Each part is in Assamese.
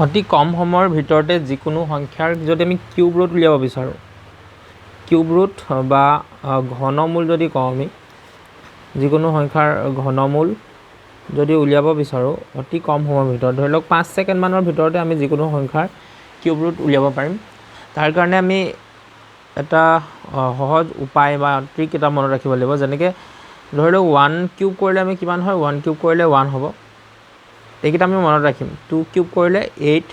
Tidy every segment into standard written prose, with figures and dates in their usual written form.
অতি কম সময়ৰ ভিতৰতে যিকোনো সংখ্যাৰ যদি আমি কিউব ৰুট উলিয়াব বিচাৰোঁ, কিউব ৰুট বা ঘনমূল যদি কওঁ আমি, যিকোনো সংখ্যাৰ ঘনমূল যদি উলিয়াব বিচাৰোঁ অতি কম সময়ৰ ভিতৰত, ধৰি লওক 5 ছেকেণ্ডমানৰ ভিতৰতে আমি যিকোনো সংখ্যাৰ কিউব ৰুট উলিয়াব পাৰিম। তাৰ কাৰণে আমি এটা সহজ উপায় বা ট্ৰিক এটা মনত ৰাখিব লাগিব। যেনেকৈ ধৰি লওক 1 কিউব কৰিলে আমি কিমান হয়, 1 কিউব কৰিলে 1 হ'ব, এইকেইটা আমি মনত ৰাখিম। 2 কিউব কৰিলে 8,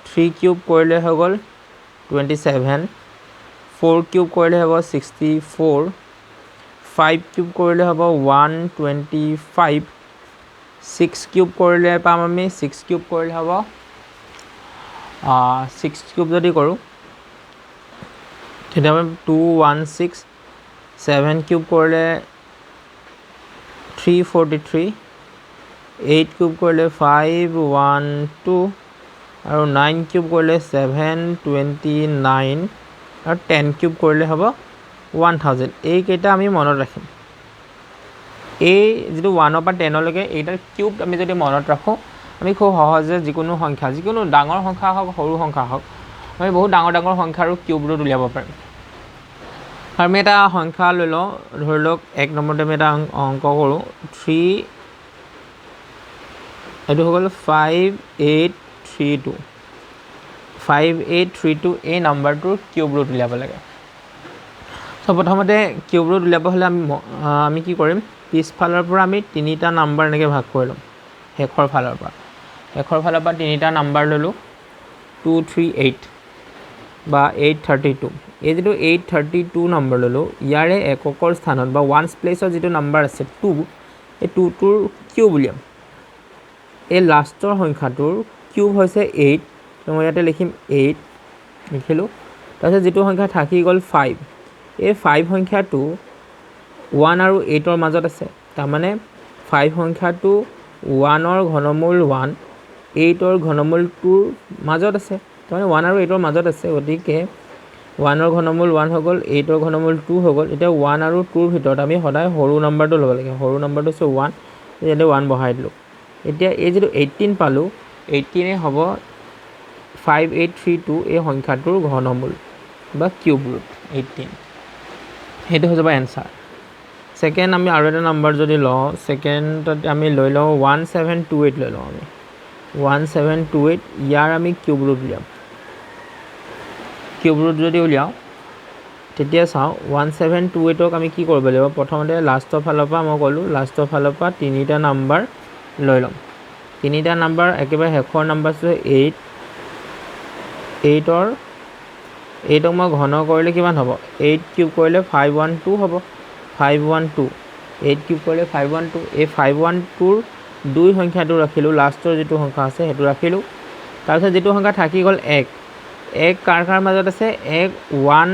3 কিউব কৰিলে হৈ গ'ল 27, 4 কিউব কৰিলে হ'ব 64, 5 কিউব কৰিলে হ'ব 125, 6 কিউব কৰিলে পাম আমি, 6 কিউব কৰিলে হ'ব 6 কিউব যদি কৰোঁ তেতিয়া আমি 216, 7 কিউব কৰিলে 343, 8 কিউব কৰিলে 512 আৰু 9 কিউব কৰিলে 729 আৰু 10 কিউব কৰিলে হ'ব 1000। এইকেইটা আমি মনত ৰাখিম। এই যিটো 1ৰ পৰা 10লৈকে এইকেইটাৰ কিউব আমি যদি মনত ৰাখোঁ, আমি খুব সহজে যিকোনো সংখ্যা, যিকোনো ডাঙৰ সংখ্যা হওক সৰু সংখ্যা হওক, আমি বহুত ডাঙৰ ডাঙৰ সংখ্যাৰো কিউব ৰুট উলিয়াব পাৰিম। আৰু আমি এটা সংখ্যা লৈ লওঁ, ধৰি লওক 1 নম্বৰতে আমি এটা অংক কৰোঁ, 3, এইটো হৈ গ'ল 5832, 5832 এই নাম্বাৰটোৰ কিউব ৰুট উলিয়াব লাগে। চ' প্ৰথমতে কিউব ৰুট উলিয়াব হ'লে আমি কি কৰিম, পিছফালৰ পৰা আমি 3টা নাম্বাৰ এনেকৈ ভাগ কৰি ল'ম। শেষৰ ফালৰ পৰা 3টা নাম্বাৰ ল'লোঁ, 238 বা 832। এই যিটো 832 নম্বৰ ল'লোঁ, ইয়াৰে এককৰ স্থানত বা ওৱানছ প্লেচৰ যিটো নাম্বাৰ আছে 2, এই 2টোৰ কিউব উলিয়াম। এই লাষ্টৰ সংখ্যাটোৰ কিউব হৈছে 8, মই ইয়াতে লিখিম 8 লিখিলোঁ। তাৰপিছত যিটো সংখ্যা থাকি গ'ল 5, এই 5 সংখ্যাটো 1 আৰু 8ৰ মাজত আছে, তাৰমানে 5 সংখ্যাটো 1ৰ ঘনমূল 1, 8ৰ ঘনমূল 2ৰ মাজত আছে, তাৰমানে 1 আৰু 8ৰ মাজত আছে। গতিকে 1ৰ ঘনমূল 1 হৈ গ'ল, 8ৰ ঘনমূল 2 হৈ গ'ল। এতিয়া 1 আৰু 2ৰ ভিতৰত আমি সদায় সৰু নাম্বাৰটো ল'ব লাগে। সৰু নাম্বাৰটো হৈছে 1, ইয়াতে 1 বহাই দিলোঁ। এতিয়া এই যিটো 18 পালোঁ, 18 হ'ব 5832 এই সংখ্যাটোৰ ঘনমূল বা কিউব ৰুট 18। সেইটো হৈ যাব এনচাৰ। ছেকেণ্ড আমি আৰু এটা নাম্বাৰ যদি লওঁ, ছেকেণ্ডত আমি লৈ লওঁ 1728 লৈ লওঁ আমি, 1728 ইয়াৰ আমি কিউব ৰুট উলিয়াম। কিউব ৰুট যদি উলিয়াওঁ তেতিয়া চাওঁ 1728ক আমি কি কৰিব লাগিব, প্ৰথমতে লাষ্টৰ ফালৰ পৰা মই ক'লোঁ, লাষ্টৰ ফালৰ পৰা 3টা নাম্বাৰ লৈ ল'ম। 3টা নাম্বাৰ একেবাৰে শেষৰ নাম্বাৰটো 8, 8ক মই ঘন কৰিলে কিমান হ'ব, 8 কিউব কৰিলে 512 হ'ব, 512, 8 কিউব কৰিলে 512। এই 512ৰ 2 সংখ্যাটো ৰাখিলোঁ, লাষ্টৰ যিটো সংখ্যা আছে সেইটো ৰাখিলোঁ। তাৰপিছত যিটো সংখ্যা থাকি গ'ল 1, 1 কাৰ কাৰ মাজত আছে, 1 1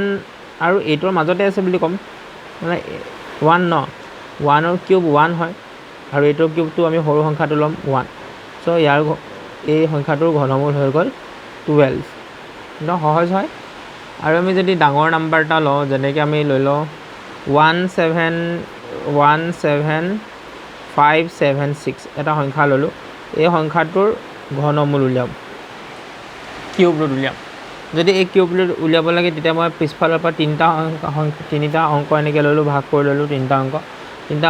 আৰু 8ৰ মাজতে আছে বুলি ক'ম, মানে 1 ন, 1ৰ কিউব 1 হয় আৰু 8ৰ কিউবটো আমি সৰু সংখ্যাটো ল'ম 1। চ' ইয়াৰ এই সংখ্যাটোৰ ঘনমূল হৈ গ'ল 12। একদম সহজ হয়। আৰু আমি যদি ডাঙৰ নাম্বাৰ এটা লওঁ, যেনেকৈ আমি লৈ লওঁ 17576 এটা সংখ্যা ল'লোঁ, এই সংখ্যাটোৰ ঘনমূল উলিয়াম, কিউব ৰুট উলিয়াম। যদি এই কিউব ৰুট উলিয়াব লাগে তেতিয়া মই পিছফালৰ পৰা 3টা অংক এনেকৈ ল'লোঁ, ভাগ কৰি ল'লোঁ 3টা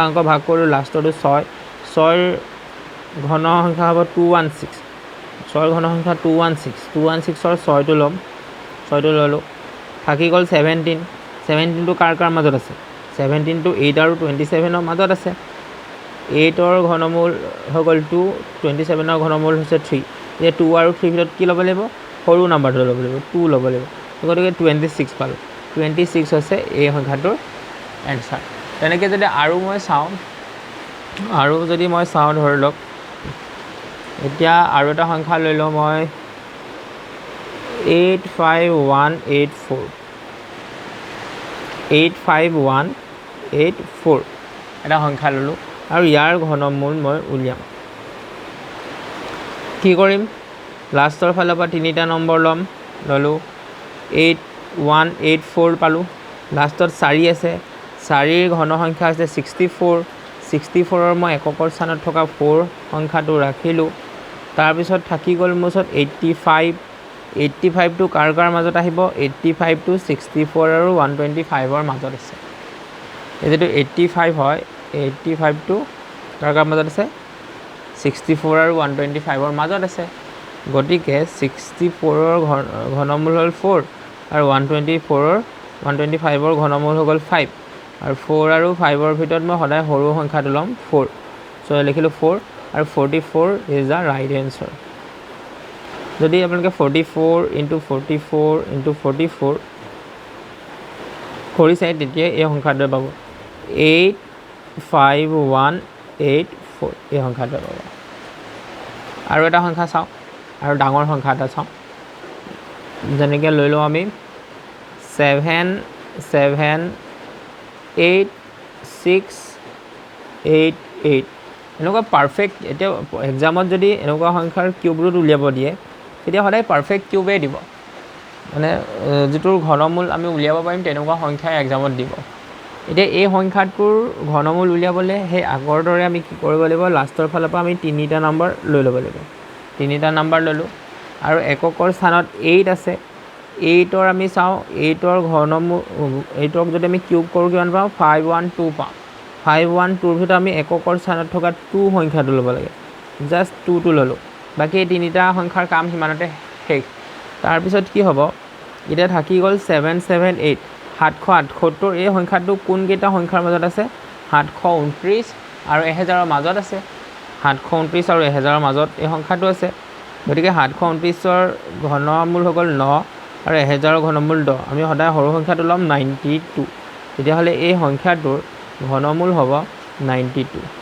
অংক ভাগ কৰিলোঁ, লাষ্টৰটো 6, 6ৰ ঘন সংখ্যা হ'ব 216, 6ৰ ঘন সংখ্যা 216, 216ৰ 6টো ল'ম, 6টো ল'লোঁ। থাকি গ'ল 17, 17টো কাৰ কাৰ মাজত আছে, 17টো 8 আৰু 27ৰ মাজত আছে। 8ৰ ঘনমূল হৈ গ'ল 2, 27ৰ ঘনমূল হৈছে 3। এতিয়া 2 আৰু 3 ভিতৰত কি ল'ব লাগিব, সৰু নাম্বাৰটো ল'ব লাগিব, 2 ল'ব লাগিব। গতিকে 26 পালোঁ, 26 হৈছে এই সংখ্যাটোৰ এনচাৰ। তেনেকৈ যদি আৰু মই চাওঁ, ধৰি লওক এতিয়া আৰু এটা সংখ্যা লৈ লওঁ মই 85184, 85184 এটা সংখ্যা ল'লোঁ আৰু ইয়াৰ ঘনমূল মই উলিয়াম। কি কৰিম, লাষ্টৰ ফালৰ পৰা 3টা নম্বৰ ল'লোঁ, 8184 পালোঁ। লাষ্টত 4 আছে, 4ৰ ঘন সংখ্যা আছে 64, 64ৰ মই এককৰ স্থানত থকা 4 সংখ্যাটো ৰাখিলোঁ। তাৰপিছত থাকি গ'ল মোৰ ওচৰত 85 85টো কাৰ মাজত আহিব 85টো 64 আৰু 125ৰ মাজত আছে এই যেটো 85 হয় 85টো কাৰ মাজত আছে 64 আৰু 125ৰ মাজত আছে গতিকে 64ৰ ঘনমূল হ'ল 4 আৰু 125ৰ ঘনমূল হৈ গ'ল 5 আৰু 4 আৰু 5ৰ ভিতৰত মই সদায় সৰু সংখ্যাটো ল'ম 4 সো লিখিলোঁ 4 আৰু 44 ইজ দ্য ৰাইট এনসাৰ যদি আপোনালোকে 44 * 44 * 44 কৰি চাই তেতিয়া এই সংখ্যাটো পাব 85184 এই সংখ্যাটো পাব আৰু এটা সংখ্যা চাওঁ আৰু ডাঙৰ সংখ্যা এটা চাওঁ যেনেকৈ লৈ লওঁ আমি 77868 এনেকুৱা পাৰফেক্ট এতিয়া এক্সামত যদি এনেকুৱা সংখ্যাৰ কিউব ৰুট উলিয়াব দিয়ে তেতিয়া সদায় পাৰফেক্ট কিউবেই দিব মানে যিটোৰ ঘনমূল আমি উলিয়াব পাৰিম তেনেকুৱা সংখ্যাই এক্সামত দিব এতিয়া এই সংখ্যাটোৰ ঘনমূল উলিয়াবলৈ সেই আগৰ দৰে আমি কি কৰিব লাগিব লাষ্টৰ ফালৰ পৰা আমি তিনিটা নম্বৰ লৈ ল'ব লাগিব তিনিটা নম্বৰ ল'লোঁ আৰু এককৰ স্থানত 8 আছে 8ৰ আমি চাওঁ 8ৰ ঘনমূল 8ক যদি আমি কিউব কৰোঁ কিমান পাওঁ 512 পাওঁ 512ৰ ভিতৰত আমি এককৰ স্থানত থকা 2 সংখ্যাটো ল'ব লাগে জাষ্ট 2টো ল'লোঁ বাকী এই তিনিটা সংখ্যাৰ কাম সিমানতে শেষ তাৰপিছত কি হ'ব এতিয়া থাকি গ'ল 778 778 এই সংখ্যাটো কোনকেইটা সংখ্যাৰ মাজত আছে 729 আৰু 1000ৰ মাজত আছে 729 আৰু 1000ৰ মাজত এই সংখ্যাটো আছে গতিকে 729ৰ ঘনমূল হৈ গ'ল 9 আৰু 1000ৰ ঘনমূল 10 আমি সদায় সৰু সংখ্যাটো ল'ম 92 তেতিয়াহ'লে এই সংখ্যাটোৰ ঘনমূল হ'ব 92